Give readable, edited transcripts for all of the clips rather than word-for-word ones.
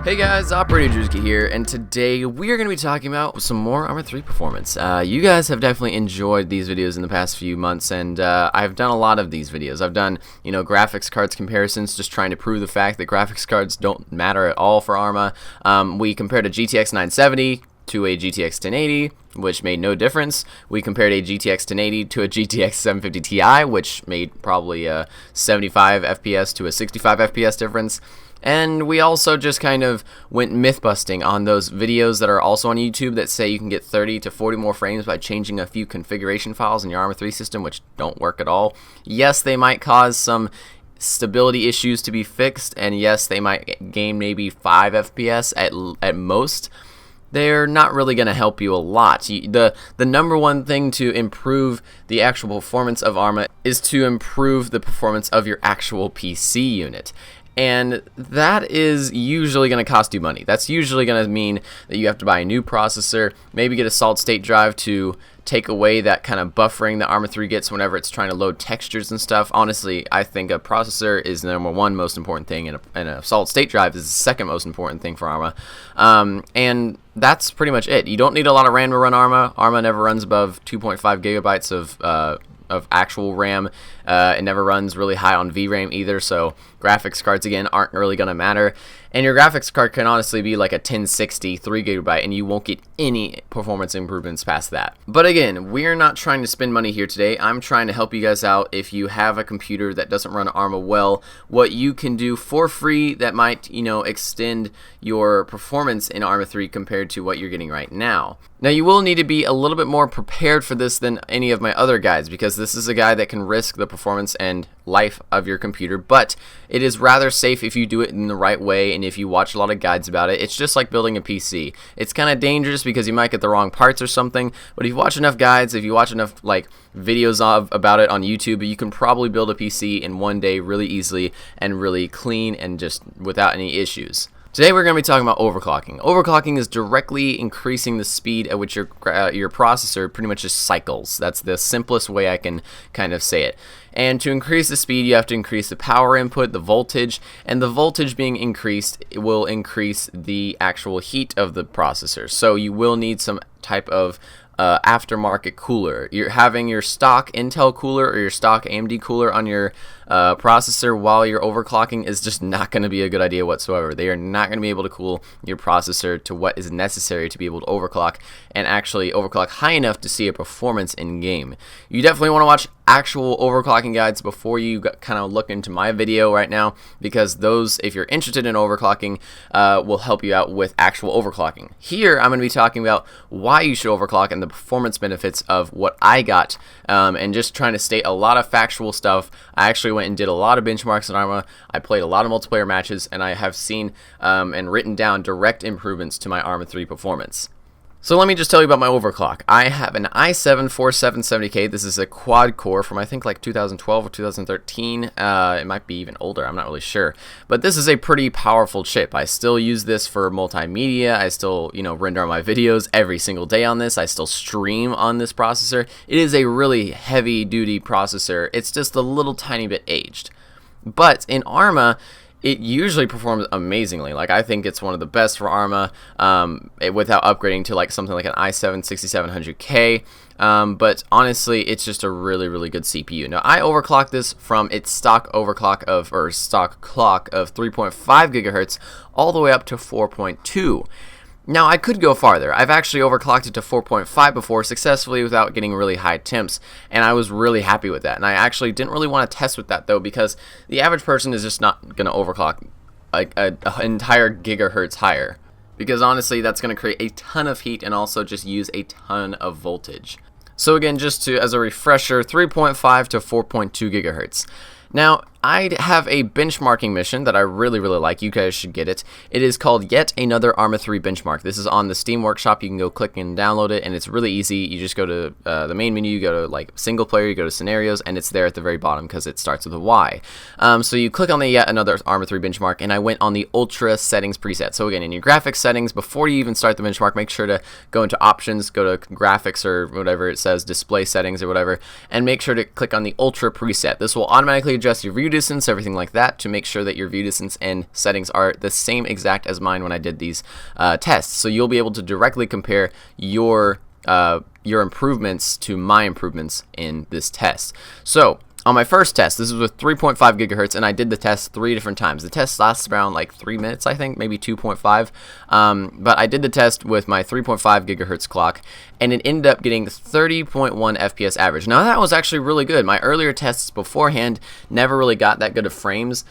Hey guys, Operator Drewski here, and today we are going to be talking about some more ArmA 3 performance. You guys have definitely enjoyed these videos in the past few months, and I've done a lot of these videos. I've done, graphics cards comparisons, just trying to prove the fact that graphics cards don't matter at all for ArmA. We compared a GTX 970 to a GTX 1080, which made no difference. We compared a GTX 1080 to a GTX 750 Ti, which made probably a 75 FPS to a 65 FPS difference. And we also just kind of went myth-busting on those videos that are also on YouTube that say you can get 30 to 40 more frames by changing a few configuration files in your ArmA 3 system, which don't work at all. Yes, they might cause some stability issues to be fixed, and yes, they might gain maybe 5 FPS at most. They're not really going to help you a lot. The number one thing to improve the actual performance of ArmA is to improve the performance of your actual PC unit. And that is usually going to cost you money. That's usually going to mean that you have to buy a new processor, maybe get a solid state drive to take away that kind of buffering that ArmA 3 gets whenever it's trying to load textures and stuff. Honestly, I think a processor is the number one most important thing, and a solid state drive is the second most important thing for ArmA. And that's pretty much it. You don't need a lot of RAM to run ArmA. ArmA never runs above 2.5 gigabytes of actual RAM. It never runs really high on VRAM either, so graphics cards again aren't really going to matter. And your graphics card can honestly be like a 1060 3GB, and you won't get any performance improvements past that. But again, we're not trying to spend money here today. I'm trying to help you guys out. If you have a computer that doesn't run ArmA well, what you can do for free that might, extend your performance in ArmA 3 compared to what you're getting right now. Now, you will need to be a little bit more prepared for this than any of my other guides, because this is a guide that can risk the performance and life of your computer, but it is rather safe if you do it in the right way and if you watch a lot of guides about it. It's just like building a PC. It's kind of dangerous because you might get the wrong parts or something, but if you watch enough guides, if you watch enough videos about it on YouTube, you can probably build a PC in one day really easily and really clean and just without any issues. Today we're going to be talking about overclocking. Overclocking is directly increasing the speed at which your processor pretty much just cycles. That's the simplest way I can kind of say it. And to increase the speed, you have to increase the power input, the voltage, and the voltage being increased, it will increase the actual heat of the processor. So you will need some type of aftermarket cooler. You're having your stock Intel cooler or your stock AMD cooler on your processor while you're overclocking is just not going to be a good idea whatsoever. They are not going to be able to cool your processor to what is necessary to be able to overclock and actually overclock high enough to see a performance in game. You definitely want to watch actual overclocking guides before you kind of look into my video right now, because those, if you're interested in overclocking, will help you out with actual overclocking. Here I'm going to be talking about why you should overclock and the performance benefits of what I got, and just trying to state a lot of factual stuff. I actually went and did a lot of benchmarks on ArmA. I played a lot of multiplayer matches, and I have seen and written down direct improvements to my ArmA 3 performance. So let me just tell you about my overclock. I have an i7-4770K. This is a quad core from I think like 2012 or 2013. It might be even older. I'm not really sure. But this is a pretty powerful chip. I still use this for multimedia. I still, render my videos every single day on this. I still stream on this processor. It is a really heavy-duty processor. It's just a little tiny bit aged. But in ArmA, it usually performs amazingly. I think it's one of the best for ArmA without upgrading to something like an i7-6700K. But honestly, it's just a really, really good CPU. Now, I overclocked this from its stock clock of 3.5 gigahertz all the way up to 4.2. Now, I could go farther. I've actually overclocked it to 4.5 before successfully without getting really high temps, and I was really happy with that. And I actually didn't really want to test with that, though, because the average person is just not going to overclock an entire gigahertz higher, because honestly, that's going to create a ton of heat and also just use a ton of voltage. So again, just as a refresher, 3.5 to 4.2 gigahertz. Now, I have a benchmarking mission that I really, really like. You guys should get it. It is called Yet Another ArmA 3 Benchmark. This is on the Steam Workshop. You can go click and download it, and it's really easy. You just go to the main menu, you go to single player, you go to scenarios, and it's there at the very bottom because it starts with a Y. So you click on the Yet Another ArmA 3 Benchmark, and I went on the Ultra Settings preset. So again, in your graphics settings, before you even start the benchmark, make sure to go into Options, go to Graphics or whatever it says, Display Settings or whatever, and make sure to click on the Ultra preset. This will automatically adjust your view distance, everything like that, to make sure that your view distance and settings are the same exact as mine when I did these tests. So you'll be able to directly compare your improvements to my improvements in this test. So on my first test, this was with 3.5 gigahertz, and I did the test 3 different times. The test lasts around like 3 minutes, I think, maybe 2.5. But I did the test with my 3.5 gigahertz clock, and it ended up getting 30.1 FPS average. Now that was actually really good. My earlier tests beforehand never really got that good of frames.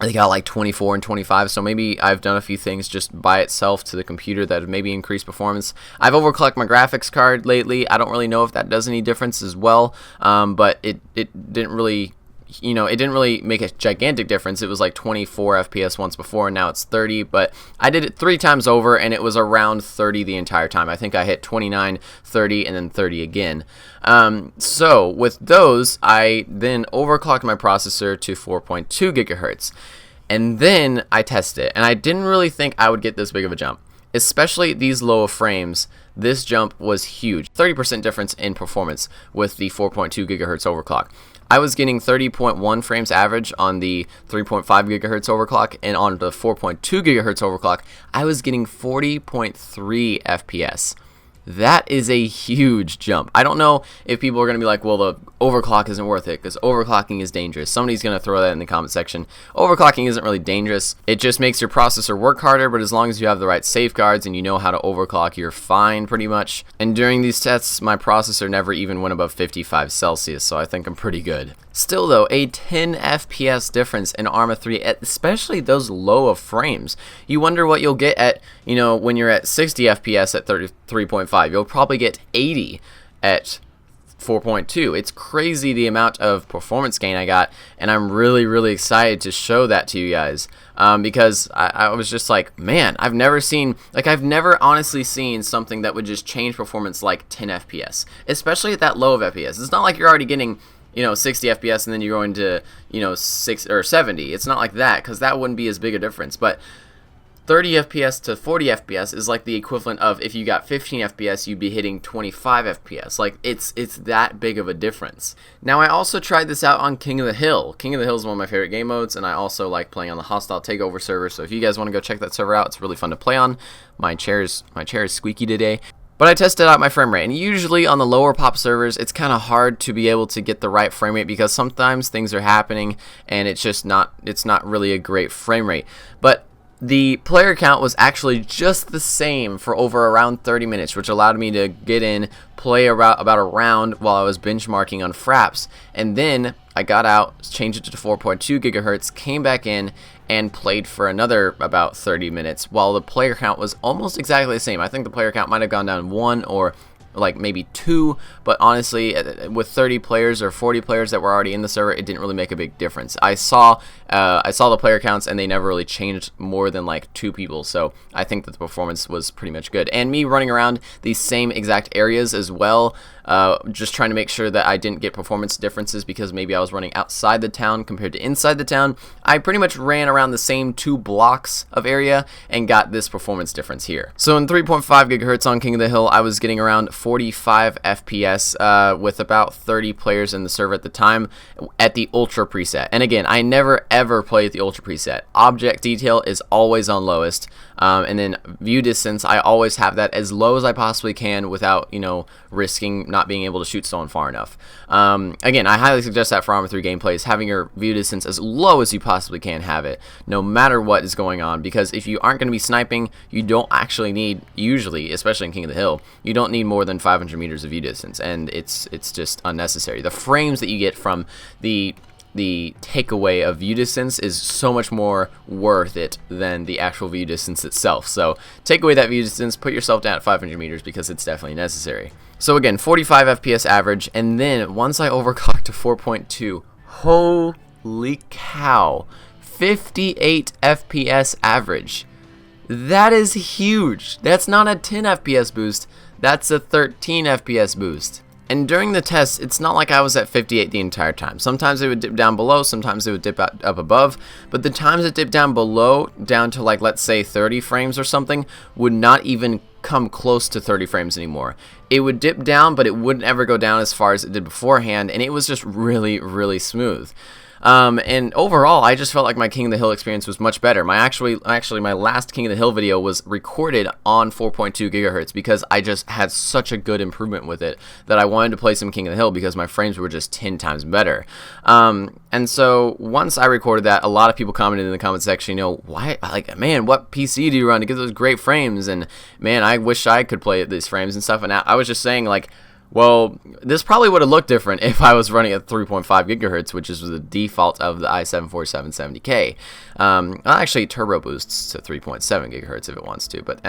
They got like 24 and 25, so maybe I've done a few things just by itself to the computer that have maybe increased performance. I've overclocked my graphics card lately. I don't really know if that does any difference as well, but it didn't really, it didn't really make a gigantic difference. It was like 24 FPS once before, and now it's 30, but I did it 3 times over, and it was around 30 the entire time. I think I hit 29, 30, and then 30 again. So with those, I then overclocked my processor to 4.2 gigahertz, and then I tested it, and I didn't really think I would get this big of a jump. Especially these low frames, this jump was huge. 30% difference in performance with the 4.2 gigahertz overclock. I was getting 30.1 frames average on the 3.5 gigahertz overclock, and on the 4.2 gigahertz overclock, I was getting 40.3 FPS. That is a huge jump. I don't know if people are going to be like, well, the overclock isn't worth it because overclocking is dangerous. Somebody's going to throw that in the comment section. Overclocking isn't really dangerous. It just makes your processor work harder, but as long as you have the right safeguards and you know how to overclock, you're fine pretty much. And during these tests, my processor never even went above 55 Celsius, so I think I'm pretty good. Still though, a 10 FPS difference in ArmA 3, especially those low of frames. You wonder what you'll get at, when you're at 60 FPS at 33.5. You'll probably get 80 at 4.2. It's crazy the amount of performance gain I got, and I'm really, really excited to show that to you guys, because I was just like, man, I've never honestly seen something that would just change performance like 10 FPS, especially at that low of FPS. It's not like you're already getting 60 FPS and then you're going to 6 or 70. It's not like that, because that wouldn't be as big a difference. But 30 FPS to 40 FPS is like the equivalent of if you got 15 FPS, you'd be hitting 25 FPS. Like it's that big of a difference. Now I also tried this out on King of the Hill. King of the Hill is one of my favorite game modes, and I also like playing on the Hostile Takeover server. So if you guys want to go check that server out, it's really fun to play on. My chair is squeaky today. But I tested out my frame rate, and usually on the lower pop servers, it's kind of hard to be able to get the right frame rate because sometimes things are happening and it's not really a great frame rate. But the player count was actually just the same for over around 30 minutes, which allowed me to get in, play about a round while I was benchmarking on Fraps, and then I got out, changed it to 4.2 gigahertz, came back in, and played for another about 30 minutes while the player count was almost exactly the same. I think the player count might have gone down 1 or like maybe 2, but honestly with 30 players or 40 players that were already in the server, it didn't really make a big difference. I saw the player counts and they never really changed more than like 2 people, so I think that the performance was pretty much good. And me running around these same exact areas as well, just trying to make sure that I didn't get performance differences because maybe I was running outside the town compared to inside the town. I pretty much ran around the same 2 blocks of area and got this performance difference here. So in 3.5 gigahertz on King of the Hill, I was getting around 45 FPS with about 30 players in the server at the time at the Ultra preset. And again, I never ever play at the Ultra preset. Object detail is always on lowest, and then view distance, I always have that as low as I possibly can without risking not being able to shoot someone far enough. Again, I highly suggest that for ArmA 3 gameplays, having your view distance as low as you possibly can have it, no matter what is going on, because if you aren't going to be sniping, you don't actually need, usually, especially in King of the Hill, you don't need more than 500 meters of view distance, and it's just unnecessary. The frames that you get from the takeaway of view distance is so much more worth it than the actual view distance itself. So take away that view distance, put yourself down at 500 meters because it's definitely necessary. So again, 45 FPS average, and then once I overclocked to 4.2, holy cow, 58 FPS average. That is huge. That's not a 10 FPS boost, that's a 13 FPS boost. And during the test, it's not like I was at 58 the entire time. Sometimes it would dip down below, sometimes it would dip up above, but the times it dipped down below, down to like, let's say 30 frames or something, would not even come close to 30 frames anymore. It would dip down, but it wouldn't ever go down as far as it did beforehand, and it was just really, really smooth. And overall, I just felt like my King of the Hill experience was much better. Actually, my last King of the Hill video was recorded on 4.2 gigahertz because I just had such a good improvement with it that I wanted to play some King of the Hill because my frames were just 10 times better. And so once I recorded that, a lot of people commented in the comment section, you know, why, like, man, what PC do you run to get those great frames? And man, I wish I could play at these frames and stuff. And I was just saying, like, well, this probably would have looked different if I was running at 3.5 gigahertz, which is the default of the i7-4770K. Actually, turbo boosts to 3.7 gigahertz if it wants to, but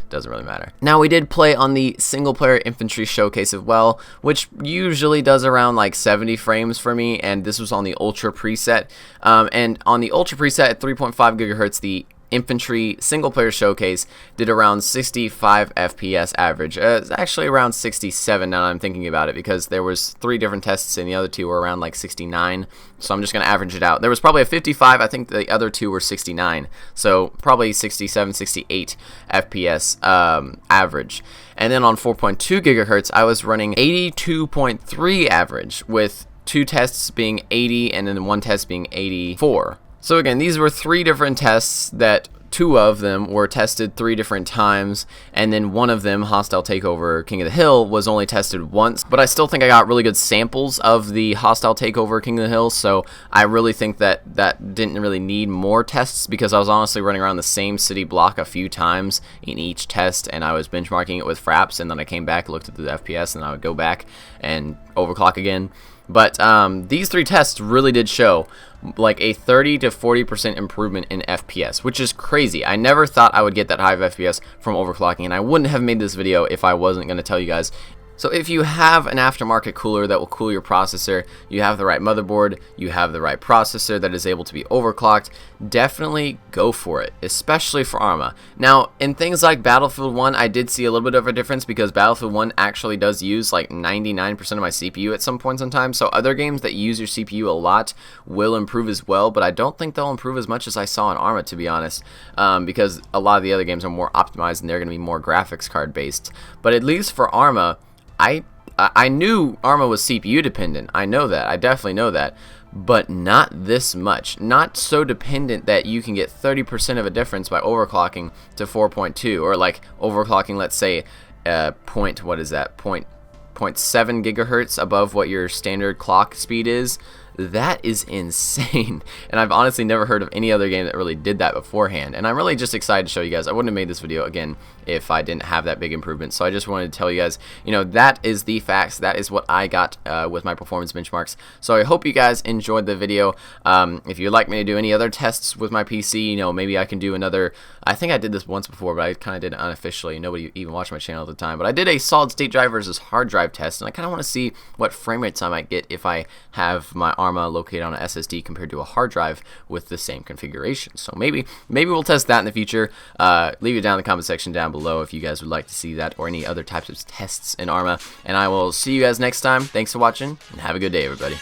doesn't really matter. Now, we did play on the single-player infantry showcase as well, which usually does around like 70 frames for me, and this was on the Ultra preset. And on the Ultra preset at 3.5 gigahertz, the infantry single player showcase did around 65 FPS average. It's actually around 67 now that I'm thinking about it, because there was 3 different tests and the other 2 were around like 69, so I'm just going to average it out. There was probably a 55, I think the other 2 were 69, so probably 67, 68 FPS average. And then on 4.2 gigahertz, I was running 82.3 average, with 2 tests being 80 and then 1 test being 84. So again, these were 3 different tests that 2 of them were tested 3 different times, and then 1 of them, Hostile Takeover King of the Hill, was only tested once. But I still think I got really good samples of the Hostile Takeover King of the Hill, so I really think that that didn't really need more tests, because I was honestly running around the same city block a few times in each test, and I was benchmarking it with fraps, and then I came back, looked at the FPS, and I would go back and overclock again. But these 3 tests really did show like a 30 to 40% improvement in FPS, which is crazy. I never thought I would get that high of FPS from overclocking, and I wouldn't have made this video if I wasn't going to tell you guys. So if you have an aftermarket cooler that will cool your processor, you have the right motherboard, you have the right processor that is able to be overclocked, definitely go for it, especially for ArmA. Now, in things like Battlefield 1, I did see a little bit of a difference, because Battlefield 1 actually does use like 99% of my CPU at some points in time, so other games that use your CPU a lot will improve as well, but I don't think they'll improve as much as I saw in ArmA, to be honest, because a lot of the other games are more optimized and they're going to be more graphics card based. But at least for ArmA, I knew ArmA was CPU dependent. I know that. I definitely know that. But not this much. Not so dependent that you can get 30% of a difference by overclocking to 4.2, or like overclocking, let's say, what is that? 0.7 gigahertz above what your standard clock speed is. That is insane, and I've honestly never heard of any other game that really did that beforehand, and I'm really just excited to show you guys. I wouldn't have made this video again if I didn't have that big improvement, so I just wanted to tell you guys, you know, that is the facts. That is what I got with my performance benchmarks. So I hope you guys enjoyed the video. If you'd like me to do any other tests with my PC, you know, maybe I can do another. I think I did this once before, but I kind of did it unofficially. Nobody even watched my channel at the time, but I did a solid state drive versus hard drive test, and I kind of want to see what frame rates I might get if I have my ArmA located on an SSD compared to a hard drive with the same configuration. So maybe we'll test that in the future. Leave it down in the comment section down below if you guys would like to see that, or any other types of tests in ArmA, and I will see you guys next time. Thanks for watching, and have a good day, everybody.